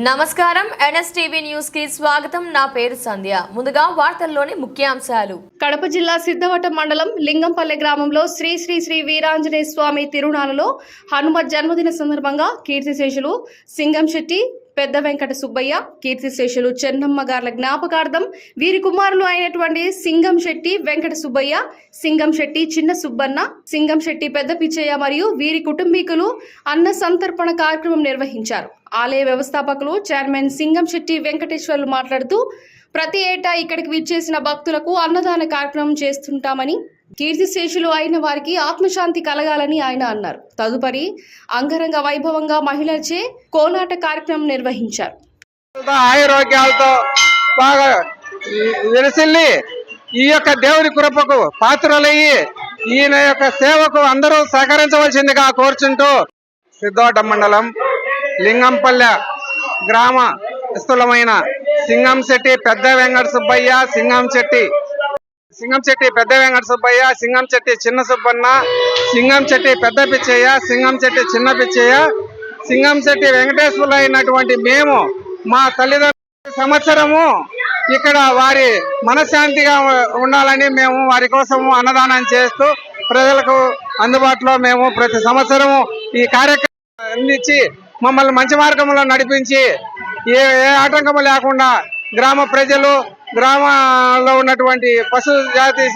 నమస్కారం NSTV news కి స్వాగతం. నా పేరు సంధ్య. ముందుగా వార్తల్లోని ముఖ్యాంశాలు. కడప జిల్లా సిద్ధవటం మండలం లింగంపల్లె గ్రామంలో శ్రీ శ్రీ శ్రీ వీరాంజనేయ స్వామి తిరునాళ్లలో హనుమత్ జన్మదిన సందర్భంగా కీర్తిశేషులు సింగంశెట్టి పెద్ద వెంకట సుబ్బయ్య, కీర్తిశేషులు చెన్నమ్మ గార్ల జ్ఞాపకార్థం వీరి కుమారులు అయినటువంటి సింగంశెట్టి వెంకట సుబ్బయ్య, సింగంశెట్టి చిన్న సుబ్బన్న, సింగంశెట్టి పెద్ద పిచ్చయ్య మరియు వీరి కుటుంబీకులు అన్న సంతర్పణ కార్యక్రమం నిర్వహించారు. ఆలయ వ్యవస్థాపకులు చైర్మన్ సింగంశెట్టి వెంకటేశ్వర్లు మాట్లాడుతూ ప్రతి ఏటా ఇక్కడికి విచ్చేసిన భక్తులకు అన్నదాన కార్యక్రమం చేస్తుంటామని, కీర్తిశేషులు అయిన వారికి ఆత్మశాంతి కలగాలని ఆయన అన్నారు. తదుపరి అంగరంగ వైభవంగా మహిళలచే కోలాట కార్యక్రమం నిర్వహించారు. ఆరోగ్యాలతో బాగా విరసిల్లి ఈ యొక్క దేవుడి కృపకు పాత్రలయ్యి ఈయన యొక్క సేవకు అందరూ సహకరించవలసిందిగా కోరుచుంటూ సిద్ధవటం మండలం లింగంపల్లె గ్రామ స్థూలమైన సింగంశెట్టి పెద్ద వెంకట సుబ్బయ్య, సింగంశెట్టి పెద్ద వెంకట సుబ్బయ్య, సింగంశెట్టి చిన్న సుబ్బన్న, సింగంశెట్టి పెద్ద పిచ్చయ్య, సింగంశెట్టి చిన్న పిచ్చయ్య, సింగంశెట్టి వెంకటేశ్వర్లు అయినటువంటి మేము మా తల్లిదండ్రుల సంవత్సరము ఇక్కడ వారి మనశ్శాంతిగా ఉండాలని మేము వారి కోసము అన్నదానం చేస్తూ ప్రజలకు అందుబాటులో మేము ప్రతి సంవత్సరము ఈ కార్యక్రమం అందించి మమ్మల్ని మంచి మార్గంలో నడిపించి ఏ ఆటంకము లేకుండా గ్రామ ప్రజలు, గ్రామంలో ఉన్నటువంటి పశు జాతి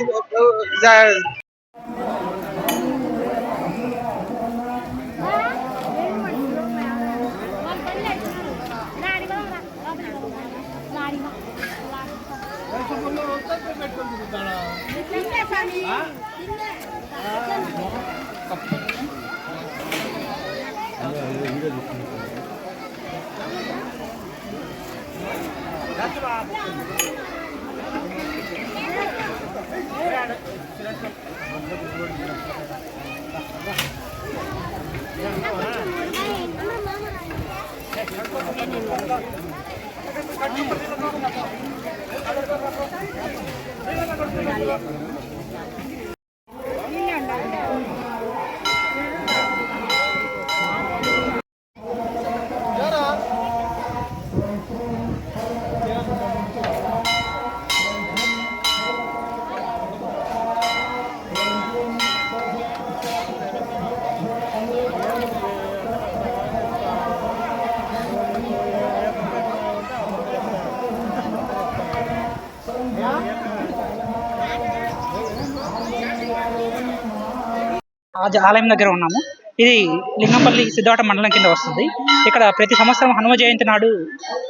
ఆలయం దగ్గర ఉన్నాము. ఇది లింగంపల్లి సిద్ధవటం మండలం కింద వస్తుంది. ఇక్కడ ప్రతి సంవత్సరం హనుమ జయంతి నాడు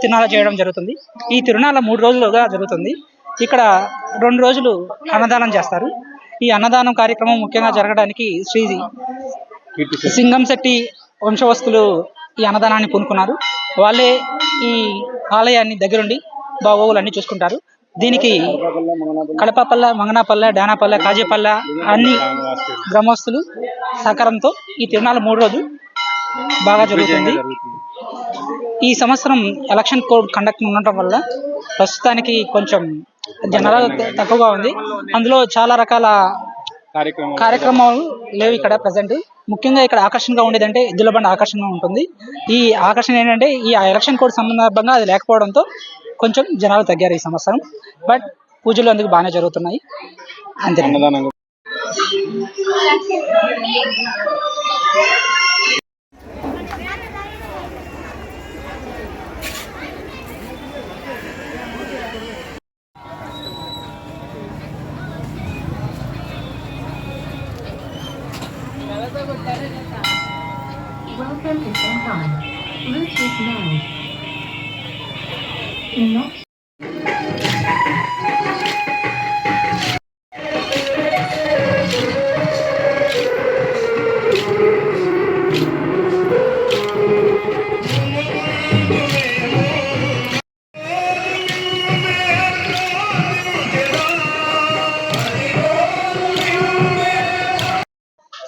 తిరునాళ చేయడం జరుగుతుంది. ఈ తిరునాళ 3 రోజులుగా జరుగుతుంది. ఇక్కడ 2 రోజులు అన్నదానం చేస్తారు. ఈ అన్నదానం కార్యక్రమం ముఖ్యంగా జరగడానికి శ్రీ సింగంశెట్టి వంశవస్తులు ఈ అన్నదానాన్ని పూనుకున్నారు. వాళ్ళే ఈ ఆలయాన్ని దగ్గరుండి బాగోగులన్నీ చూసుకుంటారు. దీనికి కడపపల్లె, మంగనాపల్లె, డానాపల్లె, కాజేపల్లె అన్ని గ్రామస్తులు సహకారంతో ఈ తిరునాళ్ళ 3 రోజులు బాగా జరుగుతుంది. ఈ సంవత్సరం ఎలక్షన్ కోడ్ కండక్ట్ ఉండటం వల్ల ప్రస్తుతానికి కొంచెం జనాలు తక్కువగా ఉంది. అందులో చాలా రకాల కార్యక్రమాలు లేవు ఇక్కడ ప్రజెంట్. ముఖ్యంగా ఇక్కడ ఆకర్షణగా ఉండేదంటే ఎద్దుల బండి ఆకర్షణగా ఉంటుంది. ఈ ఆకర్షణ ఏంటంటే ఈ ఎలక్షన్ కోడ్ సందర్భంగా అది లేకపోవడంతో కొంచెం జనాలు తగ్గారు ఈ సంవత్సరం. బట్ పూజలు అందుకు బాగానే జరుగుతున్నాయి. అంతే. Welcome to Shanghai. Bluetooth now.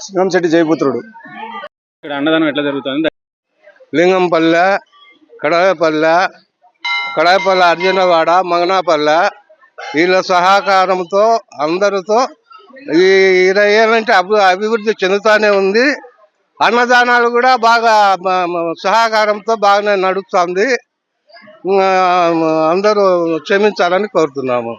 Singamsetti జయపుత్రుడు. ఇక్కడ అన్నదానం ఎట్లా జరుగుతుంది? లింగంపల్లె, కడాయపల్లె, అర్జునవాడ, మంగనాపల్లె వీళ్ళ సహకారంతో అందరితో ఈ 20 ఏళ్ళంటే అభివృద్ధి చెందుతూనే ఉంది. అన్నదానాలు కూడా బాగా సహకారంతో బాగానే నడుస్తుంది. అందరూ క్షమించాలని కోరుతున్నాము.